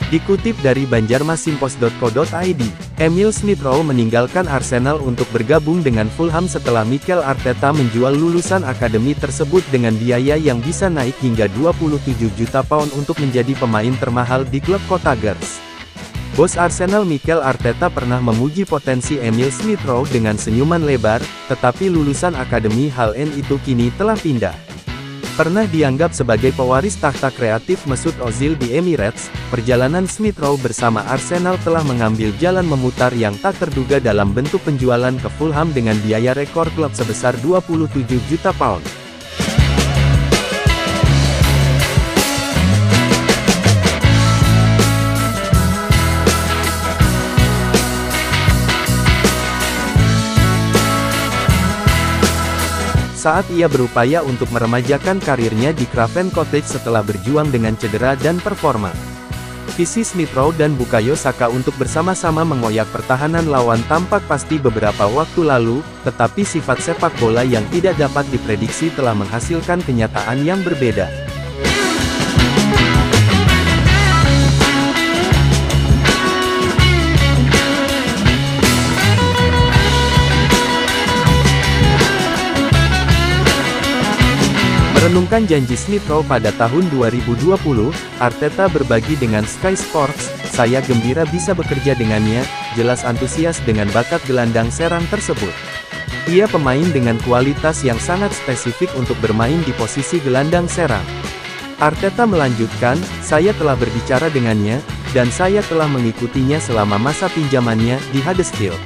Dikutip dari banjarmasimpos.co.id, Emil Smith-Rowe meninggalkan Arsenal untuk bergabung dengan Fulham setelah Mikel Arteta menjual lulusan akademi tersebut dengan biaya yang bisa naik hingga 27 juta pound untuk menjadi pemain termahal di klub kota Gers. Bos Arsenal Mikel Arteta pernah memuji potensi Emil Smith-Rowe dengan senyuman lebar, tetapi lulusan akademi Hull End itu kini telah pindah. Pernah dianggap sebagai pewaris takhta kreatif Mesut Ozil di Emirates, perjalanan Smith-Rowe bersama Arsenal telah mengambil jalan memutar yang tak terduga dalam bentuk penjualan ke Fulham dengan biaya rekor klub sebesar 27 juta pound. Saat ia berupaya untuk meremajakan karirnya di Craven Cottage setelah berjuang dengan cedera dan performa. Visi Smith-Rowe dan Bukayo Saka untuk bersama-sama mengoyak pertahanan lawan tampak pasti beberapa waktu lalu, tetapi sifat sepak bola yang tidak dapat diprediksi telah menghasilkan kenyataan yang berbeda. Merenungkan janji Smith-Rowe pada tahun 2020, Arteta berbagi dengan Sky Sports, "Saya gembira bisa bekerja dengannya," jelas antusias dengan bakat gelandang serang tersebut. Ia pemain dengan kualitas yang sangat spesifik untuk bermain di posisi gelandang serang. Arteta melanjutkan, "Saya telah berbicara dengannya, dan saya telah mengikutinya selama masa pinjamannya di Huddersfield.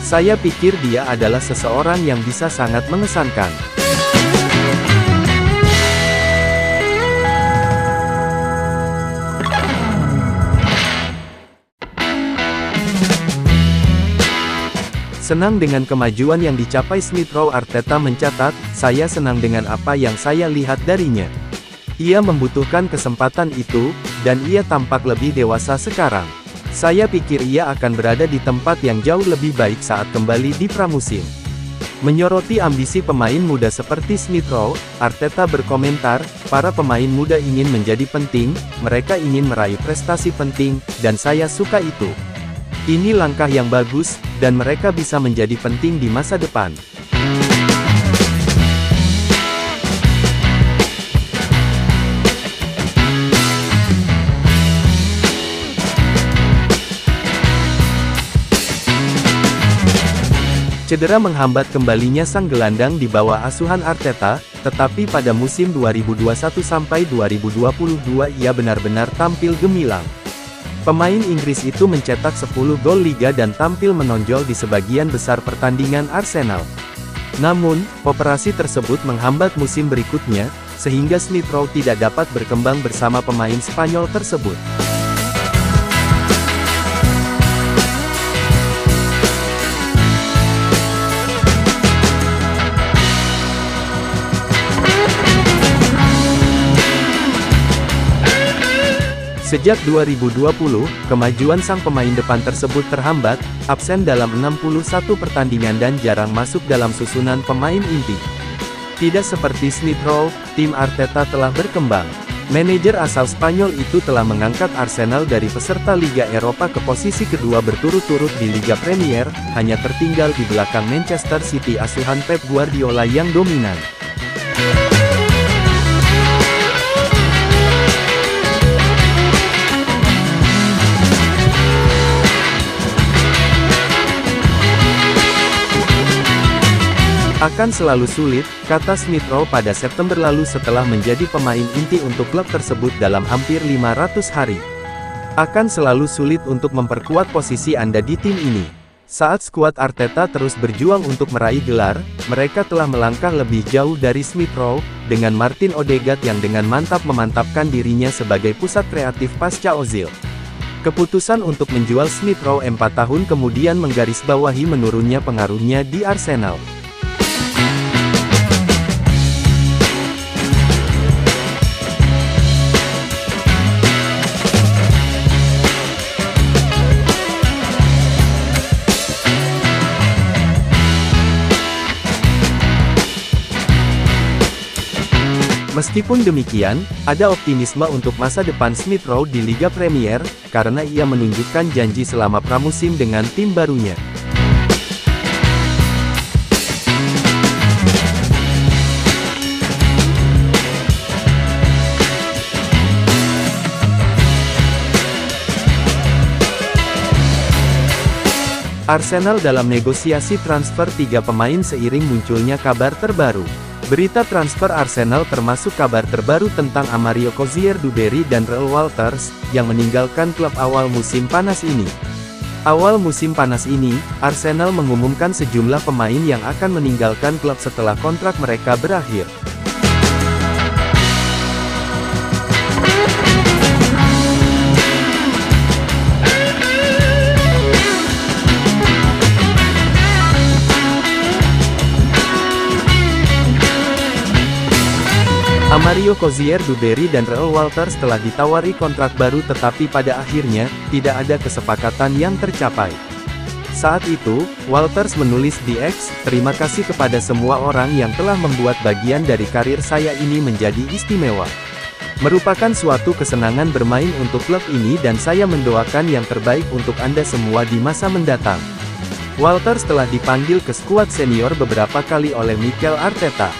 Saya pikir dia adalah seseorang yang bisa sangat mengesankan." Senang dengan kemajuan yang dicapai Smith-Rowe. Arteta mencatat, "Saya senang dengan apa yang saya lihat darinya. Ia membutuhkan kesempatan itu, dan ia tampak lebih dewasa sekarang. Saya pikir ia akan berada di tempat yang jauh lebih baik saat kembali di pramusim." Menyoroti ambisi pemain muda seperti Smith-Rowe, Arteta berkomentar, "Para pemain muda ingin menjadi penting, mereka ingin meraih prestasi penting, dan saya suka itu. Ini langkah yang bagus, dan mereka bisa menjadi penting di masa depan." Cedera menghambat kembalinya sang gelandang di bawah asuhan Arteta, tetapi pada musim 2021-2022 ia benar-benar tampil gemilang. Pemain Inggris itu mencetak 10 gol liga dan tampil menonjol di sebagian besar pertandingan Arsenal. Namun, operasi tersebut menghambat musim berikutnya, sehingga Smith-Rowe tidak dapat berkembang bersama pemain Spanyol tersebut. Sejak 2020, kemajuan sang pemain depan tersebut terhambat, absen dalam 61 pertandingan dan jarang masuk dalam susunan pemain inti. Tidak seperti Smith-Rowe, tim Arteta telah berkembang. Manajer asal Spanyol itu telah mengangkat Arsenal dari peserta Liga Eropa ke posisi kedua berturut-turut di Liga Premier, hanya tertinggal di belakang Manchester City asuhan Pep Guardiola yang dominan. Akan selalu sulit, kata Smith-Rowe pada September lalu setelah menjadi pemain inti untuk klub tersebut dalam hampir 500 hari. Akan selalu sulit untuk memperkuat posisi Anda di tim ini. Saat skuad Arteta terus berjuang untuk meraih gelar, mereka telah melangkah lebih jauh dari Smith-Rowe, dengan Martin Odegaard yang dengan mantap memantapkan dirinya sebagai pusat kreatif pasca Ozil. Keputusan untuk menjual Smith-Rowe 4 tahun kemudian menggarisbawahi menurunnya pengaruhnya di Arsenal. Meskipun demikian, ada optimisme untuk masa depan Smith Rowe di Liga Premier, karena ia menunjukkan janji selama pramusim dengan tim barunya. Arsenal dalam negosiasi transfer 3 pemain seiring munculnya kabar terbaru. Berita transfer Arsenal termasuk kabar terbaru tentang Amario Cozier-Duberry dan Reuell Walters, yang meninggalkan klub awal musim panas ini. Awal musim panas ini, Arsenal mengumumkan sejumlah pemain yang akan meninggalkan klub setelah kontrak mereka berakhir. Amario Cozier-Duberry dan Reuell Walters telah ditawari kontrak baru tetapi pada akhirnya, tidak ada kesepakatan yang tercapai. Saat itu, Walters menulis di X, "Terima kasih kepada semua orang yang telah membuat bagian dari karir saya ini menjadi istimewa. Merupakan suatu kesenangan bermain untuk klub ini dan saya mendoakan yang terbaik untuk Anda semua di masa mendatang." Walters telah dipanggil ke skuad senior beberapa kali oleh Mikel Arteta.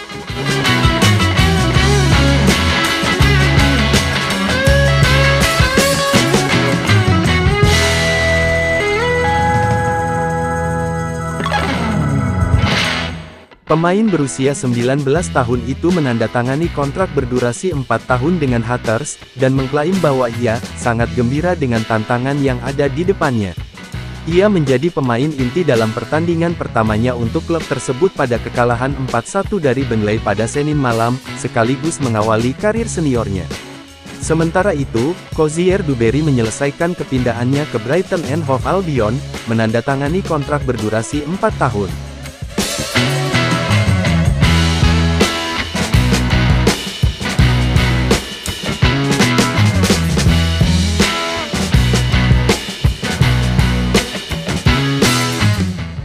Pemain berusia 19 tahun itu menandatangani kontrak berdurasi 4 tahun dengan Hatters, dan mengklaim bahwa ia sangat gembira dengan tantangan yang ada di depannya. Ia menjadi pemain inti dalam pertandingan pertamanya untuk klub tersebut pada kekalahan 4-1 dari Burnley pada Senin malam, sekaligus mengawali karir seniornya. Sementara itu, Cozier-Duberry menyelesaikan kepindahannya ke Brighton and Hove Albion, menandatangani kontrak berdurasi 4 tahun.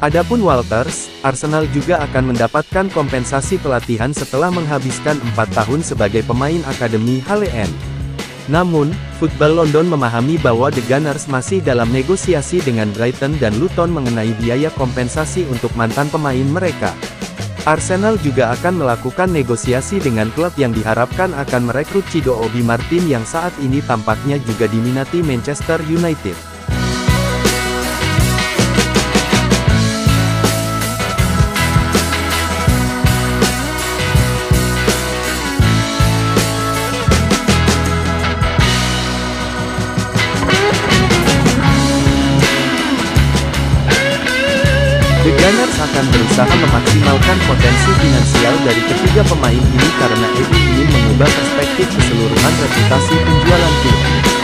Adapun Walters, Arsenal juga akan mendapatkan kompensasi pelatihan setelah menghabiskan 4 tahun sebagai pemain akademi Hale End. Namun, Football London memahami bahwa The Gunners masih dalam negosiasi dengan Brighton dan Luton mengenai biaya kompensasi untuk mantan pemain mereka. Arsenal juga akan melakukan negosiasi dengan klub yang diharapkan akan merekrut Chido Obi Martin yang saat ini tampaknya juga diminati Manchester United. The Gunners akan berusaha memaksimalkan potensi finansial dari ketiga pemain ini karena Eddie ingin mengubah perspektif keseluruhan reputasi penjualan tim.